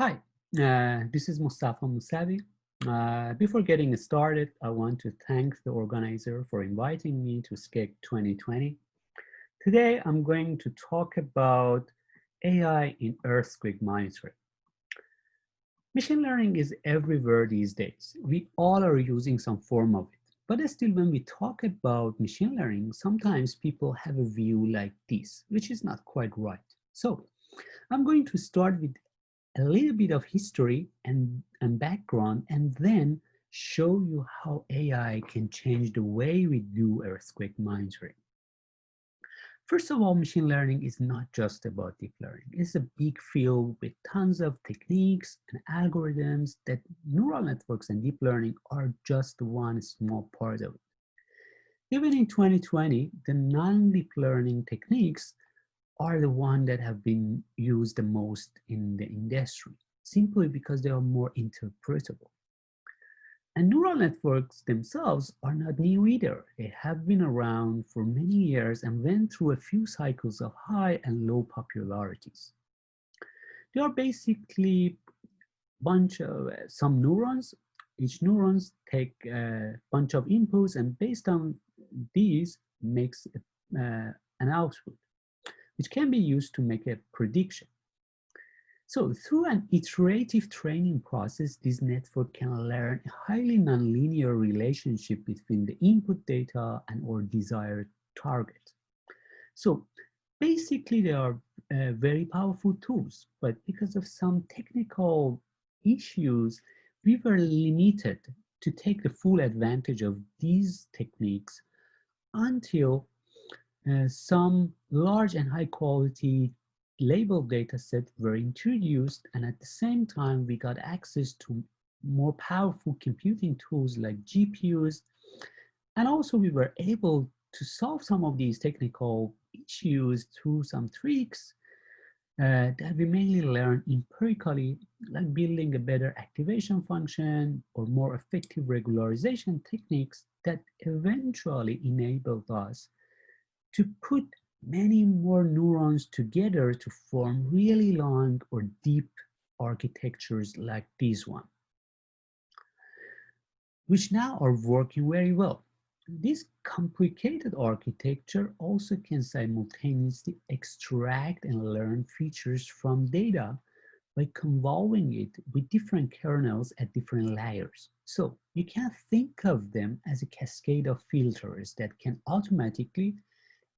Hi, this is Mostafa Mousavi. Before getting started, I want to thank the organizer for inviting me to SCEC 2020. Today, I'm going to talk about AI in earthquake monitoring. Machine learning is everywhere these days. We all are using some form of it. But still, when we talk about machine learning, sometimes people have a view like this, which is not quite right. So I'm going to start with a little bit of history and background, and then show you how AI can change the way we do earthquake monitoring. First of all, machine learning is not just about deep learning. It's a big field with tons of techniques and algorithms that neural networks and deep learning are just one small part of it. Even in 2020, the non-deep learning techniques are the ones that have been used the most in the industry, simply because they are more interpretable. And neural networks themselves are not new either. They have been around for many years and went through a few cycles of high and low popularities. They are basically bunch of some neurons. Each neurons take a bunch of inputs, and based on these makes an output, which can be used to make a prediction. So through an iterative training process, this network can learn a highly nonlinear relationship between the input data and our desired target. So basically, they are very powerful tools, but because of some technical issues, we were limited to take the full advantage of these techniques until some large and high quality labeled dataset were introduced, and at the same time we got access to more powerful computing tools like GPUs, and also we were able to solve some of these technical issues through some tricks that we mainly learned empirically, like building a better activation function or more effective regularization techniques that eventually enabled us to put many more neurons together to form really long or deep architectures like this one, which now are working very well. This complicated architecture also can simultaneously extract and learn features from data by convolving it with different kernels at different layers. So you can think of them as a cascade of filters that can automatically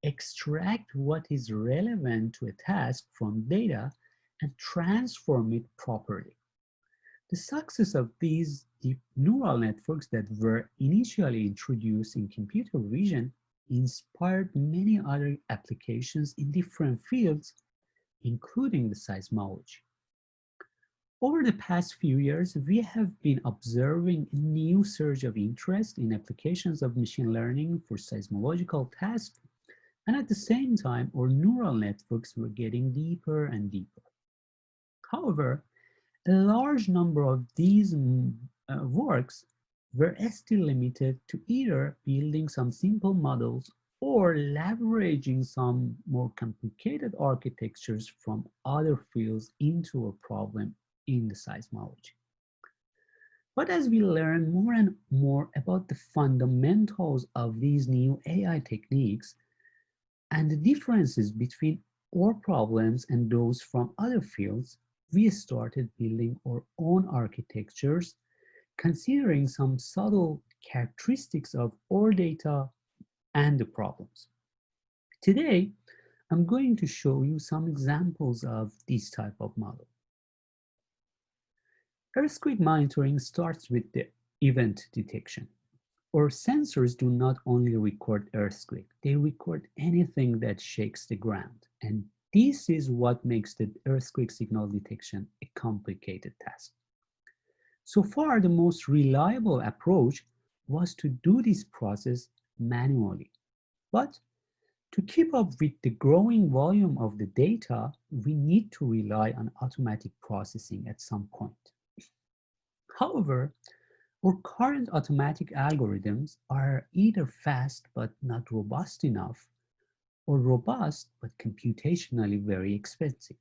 extract what is relevant to a task from data and transform it properly. The success of these deep neural networks that were initially introduced in computer vision inspired many other applications in different fields, including the seismology. Over the past few years, we have been observing a new surge of interest in applications of machine learning for seismological tasks. And at the same time, our neural networks were getting deeper and deeper. However, a large number of these works were still limited to either building some simple models or leveraging some more complicated architectures from other fields into a problem in the seismology. But as we learn more and more about the fundamentals of these new AI techniques, and the differences between our problems and those from other fields, we started building our own architectures, considering some subtle characteristics of our data and the problems. Today, I'm going to show you some examples of this type of model. Earthquake monitoring starts with the event detection. Our sensors do not only record earthquake, they record anything that shakes the ground. And this is what makes the earthquake signal detection a complicated task. So far, the most reliable approach was to do this process manually. But to keep up with the growing volume of the data, we need to rely on automatic processing at some point. However, our current automatic algorithms are either fast but not robust enough, or robust but computationally very expensive.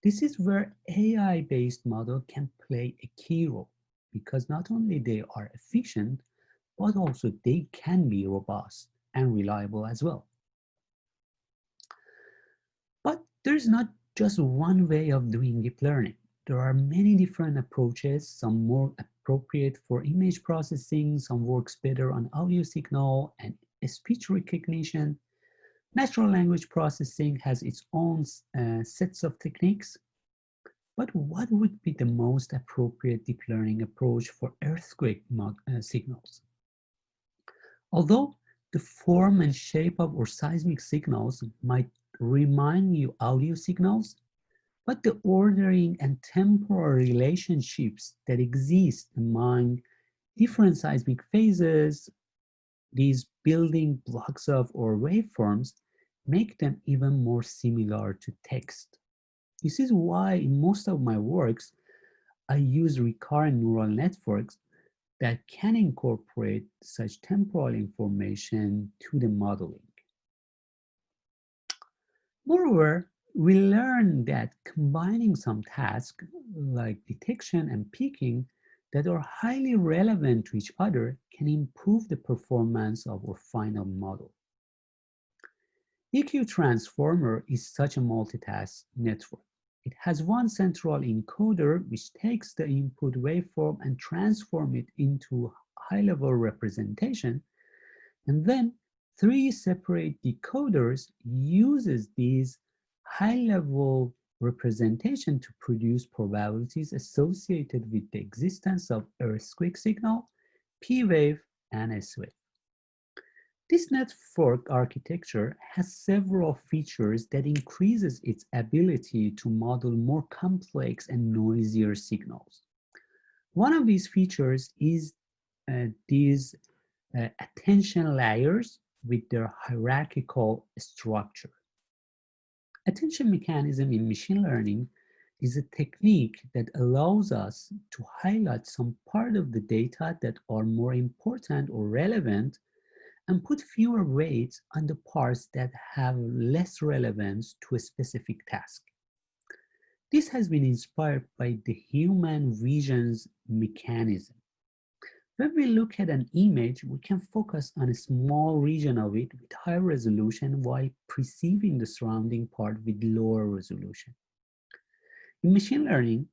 This is where AI-based model can play a key role because not only they are efficient, but also they can be robust and reliable as well. But there's not just one way of doing deep learning. There are many different approaches, some more appropriate for image processing, some works better on audio signal and speech recognition. Natural language processing has its own sets of techniques. But what would be the most appropriate deep learning approach for earthquake signals? Although the form and shape of or seismic signals might remind you audio signals, but the ordering and temporal relationships that exist among different seismic phases, these building blocks of or waveforms, make them even more similar to text. This is why in most of my works, I use recurrent neural networks that can incorporate such temporal information to the modeling. Moreover, we learned that combining some tasks like detection and picking that are highly relevant to each other can improve the performance of our final model. EQ transformer is such a multitask network. It has one central encoder which takes the input waveform and transforms it into high-level representation, and then three separate decoders uses these high-level representation to produce probabilities associated with the existence of earthquake signal, P wave, and S wave. This network architecture has several features that increases its ability to model more complex and noisier signals. One of these features is these attention layers with their hierarchical structure. Attention mechanism in machine learning is a technique that allows us to highlight some part of the data that are more important or relevant and put fewer weights on the parts that have less relevance to a specific task. This has been inspired by the human vision's mechanism. When we look at an image, we can focus on a small region of it with high resolution while perceiving the surrounding part with lower resolution. In machine learning,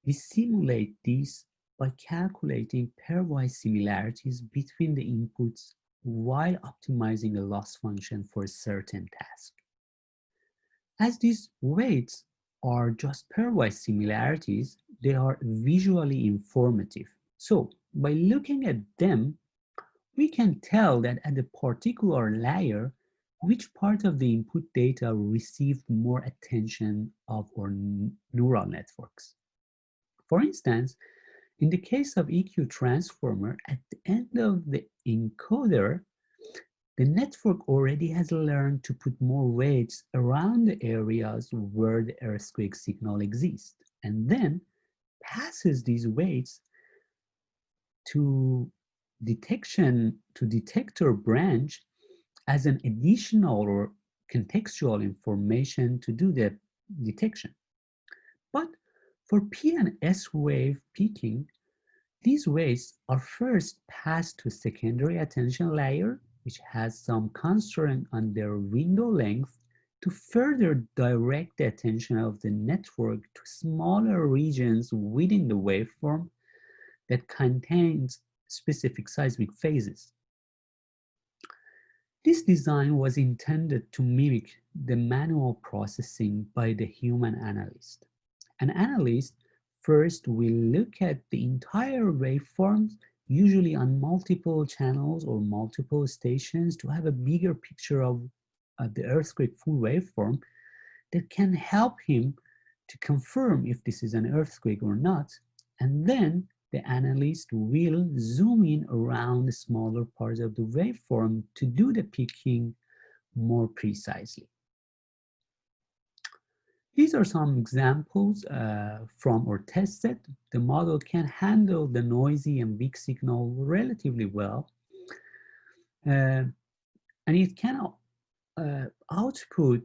we simulate this by calculating pairwise similarities between the inputs while optimizing a loss function for a certain task. As these weights are just pairwise similarities, they are visually informative. So, by looking at them, we can tell that at a particular layer, which part of the input data received more attention of our neural networks. For instance, in the case of EQ transformer, at the end of the encoder, the network already has learned to put more weights around the areas where the earthquake signal exists, and then passes these weights to detector branch as an additional or contextual information to do the detection. But for P and S wave peaking, these weights are first passed to a secondary attention layer, which has some constraint on their window length to further direct the attention of the network to smaller regions within the waveform that contains specific seismic phases. This design was intended to mimic the manual processing by the human analyst. An analyst first will look at the entire waveforms, usually on multiple channels or multiple stations, to have a bigger picture of the earthquake full waveform that can help him to confirm if this is an earthquake or not. And then the analyst will zoom in around the smaller parts of the waveform to do the picking more precisely. These are some examples from our test set. The model can handle the noisy and weak signal relatively well, and it can output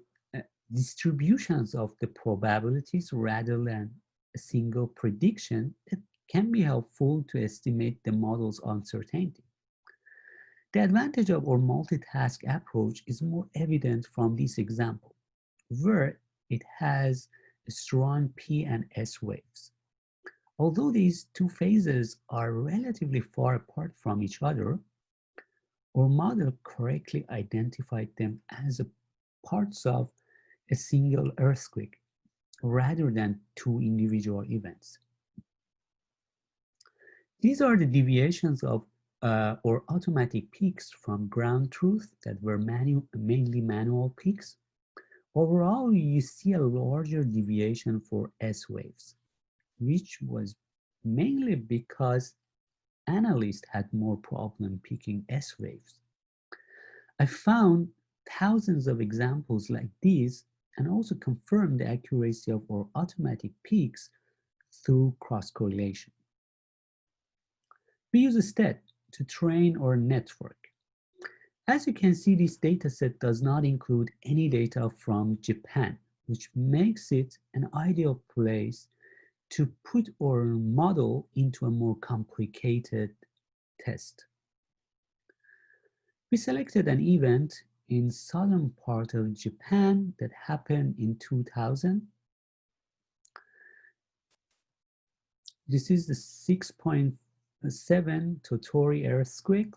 distributions of the probabilities rather than a single prediction, it can be helpful to estimate the model's uncertainty. The advantage of our multitask approach is more evident from this example, where it has strong P and S waves. Although these two phases are relatively far apart from each other, our model correctly identified them as parts of a single earthquake rather than two individual events. These are the deviations of or automatic peaks from ground truth that were mainly manual peaks. Overall, you see a larger deviation for S waves, which was mainly because analysts had more problem picking S waves. I found thousands of examples like these and also confirmed the accuracy of our automatic peaks through cross-correlation. We use a STED to train our network. As you can see, this dataset does not include any data from Japan, which makes it an ideal place to put our model into a more complicated test. We selected an event in southern part of Japan that happened in 2000. This is the 6.7 Totori earthquake.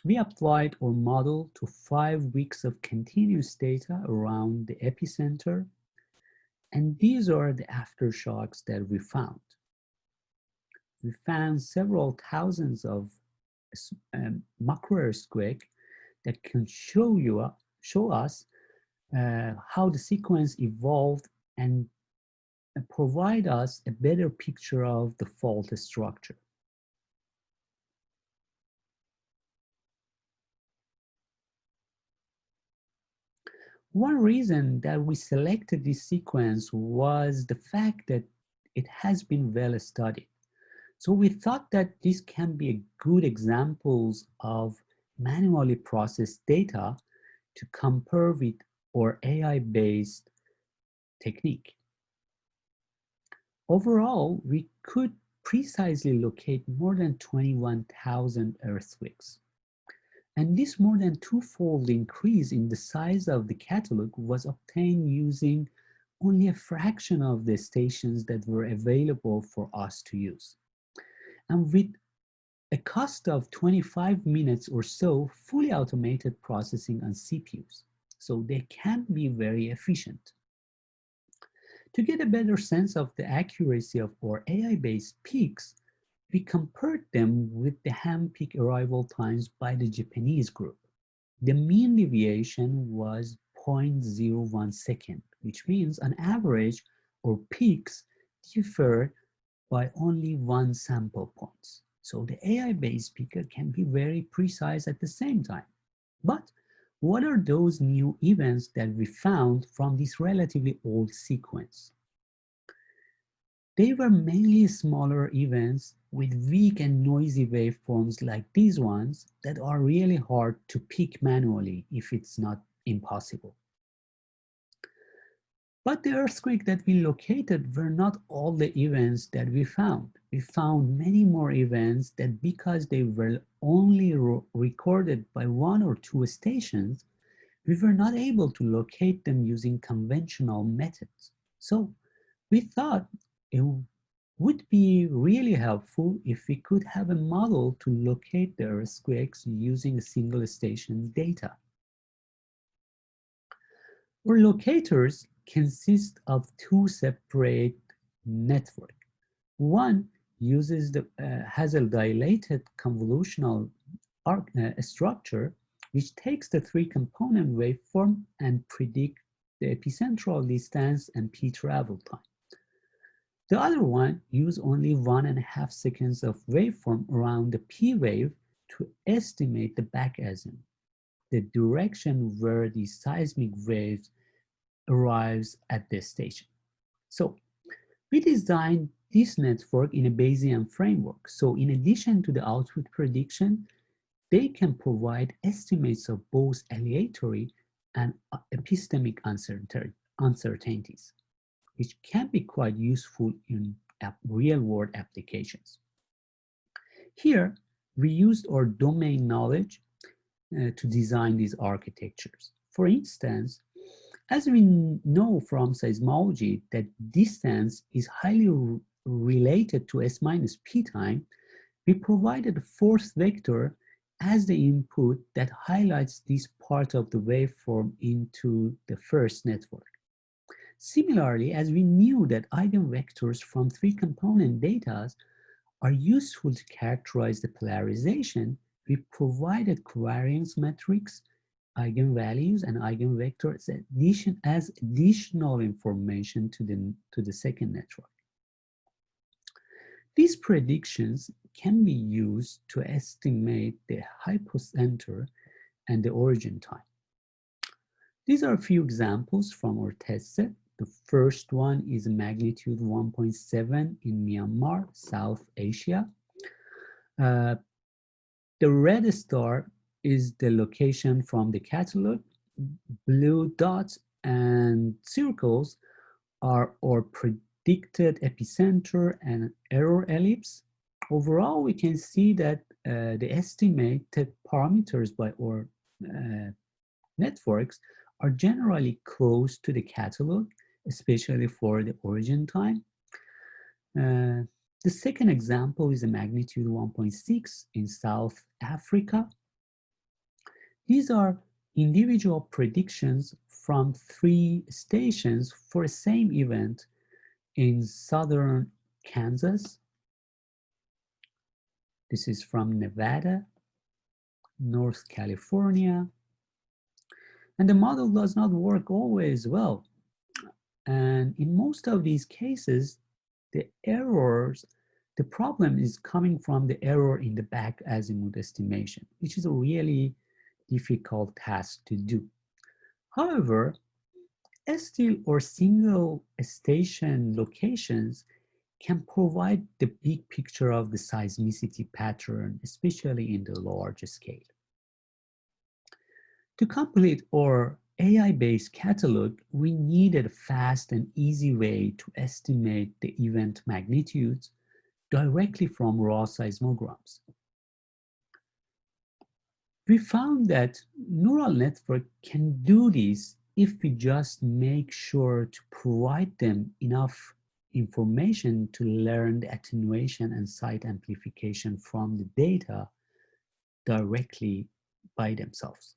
We applied our model to 5 weeks of continuous data around the epicenter, and these are the aftershocks that we found. We found several thousands of macro earthquake that can show us how the sequence evolved and provide us a better picture of the fault structure. One reason that we selected this sequence was the fact that it has been well studied. So we thought that this can be good examples of manually processed data to compare with our AI-based technique. Overall, we could precisely locate more than 21,000 earthquakes. And this more than twofold increase in the size of the catalog was obtained using only a fraction of the stations that were available for us to use. And with a cost of 25 minutes or so, fully automated processing on CPUs. So they can be very efficient. To get a better sense of the accuracy of our AI-based peaks, we compared them with the hand peak arrival times by the Japanese group. The mean deviation was 0.01 second, which means on average, our peaks differ by only 1 sample point. So the AI-based picker can be very precise at the same time. But what are those new events that we found from this relatively old sequence? They were mainly smaller events with weak and noisy waveforms like these ones that are really hard to pick manually if it's not impossible. But the earthquake that we located were not all the events that we found. We found many more events that, because they were only recorded by 1 or 2 stations, we were not able to locate them using conventional methods. So we thought it would be really helpful if we could have a model to locate the earthquakes using a single station data. Our locators consist of 2 separate networks. One has a dilated convolutional structure which takes the 3-component waveform and predict the epicentral distance and p travel time. The other one uses only 1.5 seconds of waveform around the p wave to estimate the backasm, the direction where the seismic waves arrives at the station. So we designed this network in a Bayesian framework. So in addition to the output prediction, they can provide estimates of both aleatory and epistemic uncertainties, which can be quite useful in real-world applications. Here, we used our domain knowledge to design these architectures. For instance, as we know from seismology that distance is highly related to S minus P time, we provided a force vector as the input that highlights this part of the waveform into the first network. Similarly, as we knew that eigenvectors from three-component data are useful to characterize the polarization, we provided covariance metrics, eigenvalues, and eigenvectors as additional information to the second network. These predictions can be used to estimate the hypocenter and the origin time. These are a few examples from our test set. The first one is magnitude 1.7 in Myanmar, South Asia. The red star is the location from the catalog. Blue dots and circles are our predicted epicenter and error ellipse. Overall, we can see that the estimated parameters by our networks are generally close to the catalog, especially for the origin time. The second example is a magnitude 1.6 in South Africa. These are individual predictions from 3 stations for the same event in southern Kansas. This is from Nevada, North California. And the model does not work always well. And in most of these cases, the problem is coming from the error in the back azimuth estimation, which is a really difficult task to do. However, still or single station locations can provide the big picture of the seismicity pattern, especially in the large scale. To complete our AI-based catalog, we needed a fast and easy way to estimate the event magnitudes directly from raw seismograms. We found that neural network can do this if we just make sure to provide them enough information to learn the attenuation and site amplification from the data directly by themselves.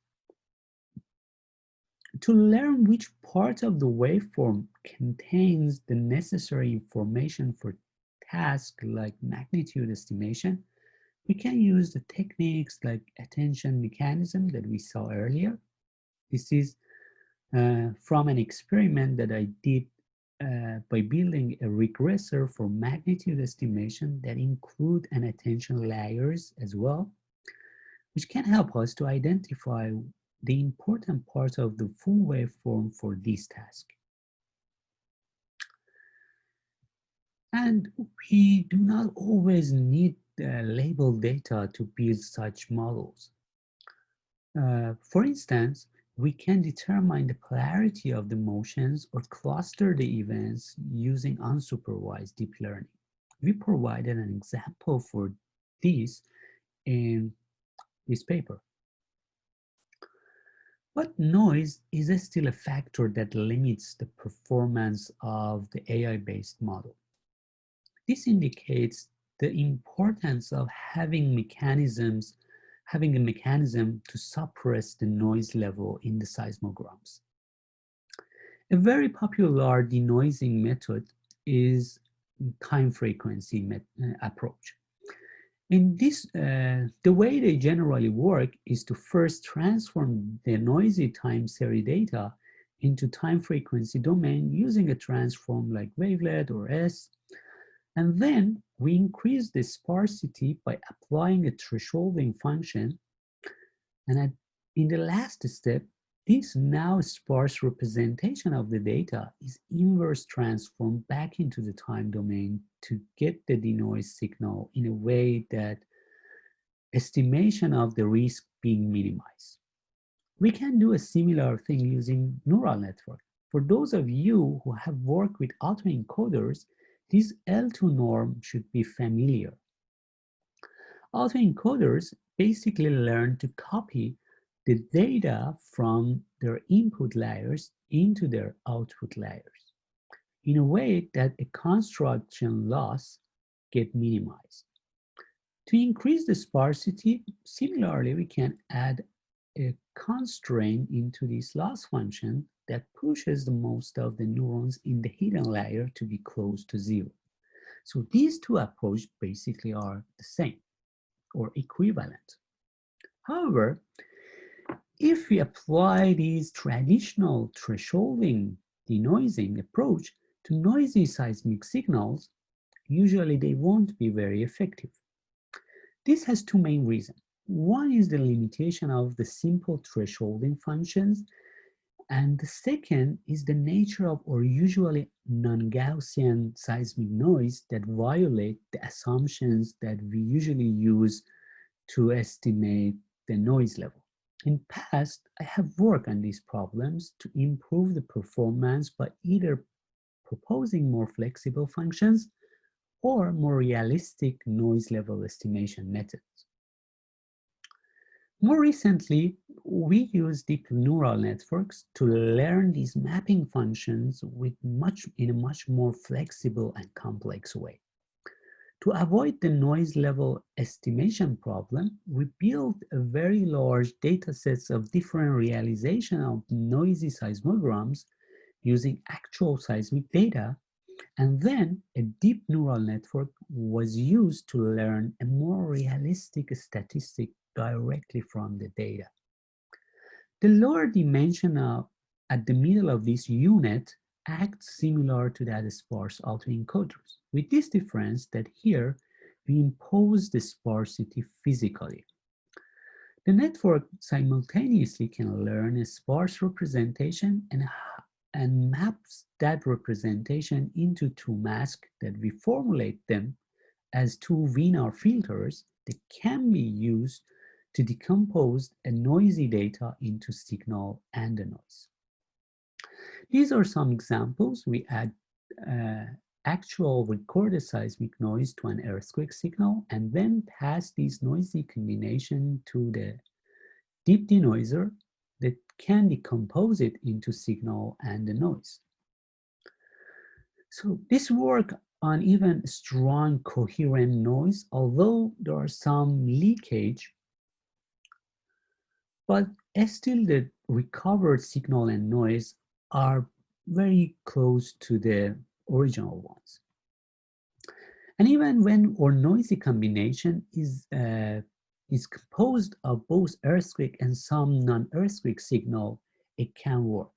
To learn which part of the waveform contains the necessary information for tasks like magnitude estimation, we can use the techniques like attention mechanism that we saw earlier. This is from an experiment that I did by building a regressor for magnitude estimation that include an attention layers as well, which can help us to identify the important part of the full waveform for this task. And we do not always need labeled data to build such models. For instance, we can determine the polarity of the motions or cluster the events using unsupervised deep learning. We provided an example for this in this paper. But noise is still a factor that limits the performance of the AI-based model. This indicates the importance of having a mechanism to suppress the noise level in the seismograms. A very popular denoising method is time frequency approach. In this, the way they generally work is to first transform the noisy time series data into time frequency domain using a transform like wavelet or S, and then we increase the sparsity by applying a thresholding function, and in the last step, this now sparse representation of the data is inverse transformed back into the time domain to get the denoise signal in a way that estimation of the risk being minimized. We can do a similar thing using neural network. For those of you who have worked with autoencoders, this L2 norm should be familiar. Autoencoders basically learn to copy the data from their input layers into their output layers in a way that a construction loss get minimized. To increase the sparsity, similarly, we can add a constraint into this loss function that pushes the most of the neurons in the hidden layer to be close to zero. So these two approaches basically are the same or equivalent. However, if we apply this traditional thresholding denoising approach to noisy seismic signals, usually they won't be very effective. This has two main reasons. One is the limitation of the simple thresholding functions, and the second is the nature of or usually non-Gaussian seismic noise that violate the assumptions that we usually use to estimate the noise level. In past, I have worked on these problems to improve the performance by either proposing more flexible functions or more realistic noise level estimation methods. More recently, we use deep neural networks to learn these mapping functions in a much more flexible and complex way. To avoid the noise level estimation problem, we built a very large data sets of different realization of noisy seismograms using actual seismic data, and then a deep neural network was used to learn a more realistic statistic directly from the data. The lower dimension at the middle of this unit acts similar to that sparse autoencoders, with this difference that here we impose the sparsity physically. The network simultaneously can learn a sparse representation and maps that representation into two masks that we formulate them as two Wiener filters that can be used to decompose a noisy data into signal and a noise. These are some examples. We add actual recorded seismic noise to an earthquake signal and then pass this noisy combination to the deep denoiser that can decompose it into signal and the noise. So this work on even strong coherent noise, although there are some leakage, but still the recovered signal and noise are very close to the original ones. And even when our noisy combination is composed of both earthquake and some non-earthquake signal, it can work.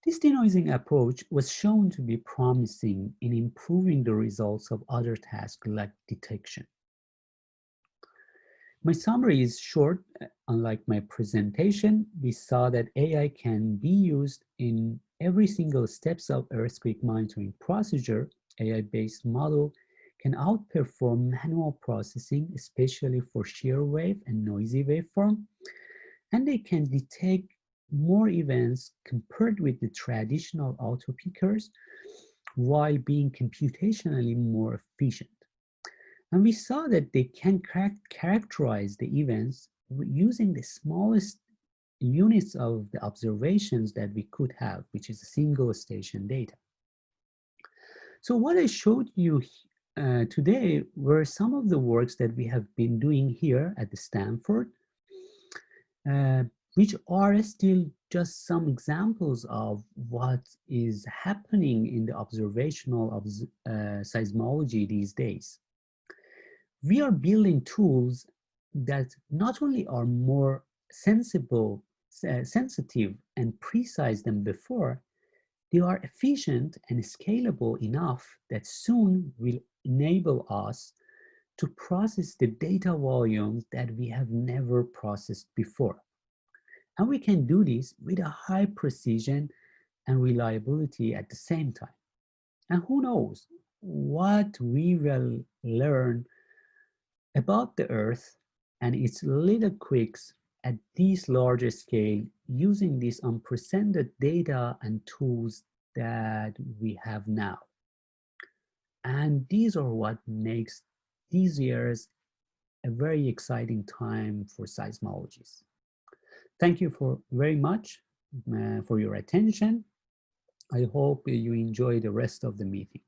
This denoising approach was shown to be promising in improving the results of other tasks like detection. My summary is short. Unlike my presentation, we saw that AI can be used in every single steps of earthquake monitoring procedure. AI-based model can outperform manual processing, especially for shear wave and noisy waveform, and they can detect more events compared with the traditional auto pickers while being computationally more efficient. And we saw that they can characterize the events using the smallest units of the observations that we could have, which is a single station data. So what I showed you today were some of the works that we have been doing here at the Stanford, which are still just some examples of what is happening in the observational seismology these days. We are building tools that not only are more sensitive and precise than before, they are efficient and scalable enough that soon will enable us to process the data volumes that we have never processed before. And we can do this with a high precision and reliability at the same time. And who knows what we will learn about the Earth and its little quirks at this large scale using these unprecedented data and tools that we have now. And these are what makes these years a very exciting time for seismologists. Thank you for very much for your attention. I hope you enjoy the rest of the meeting.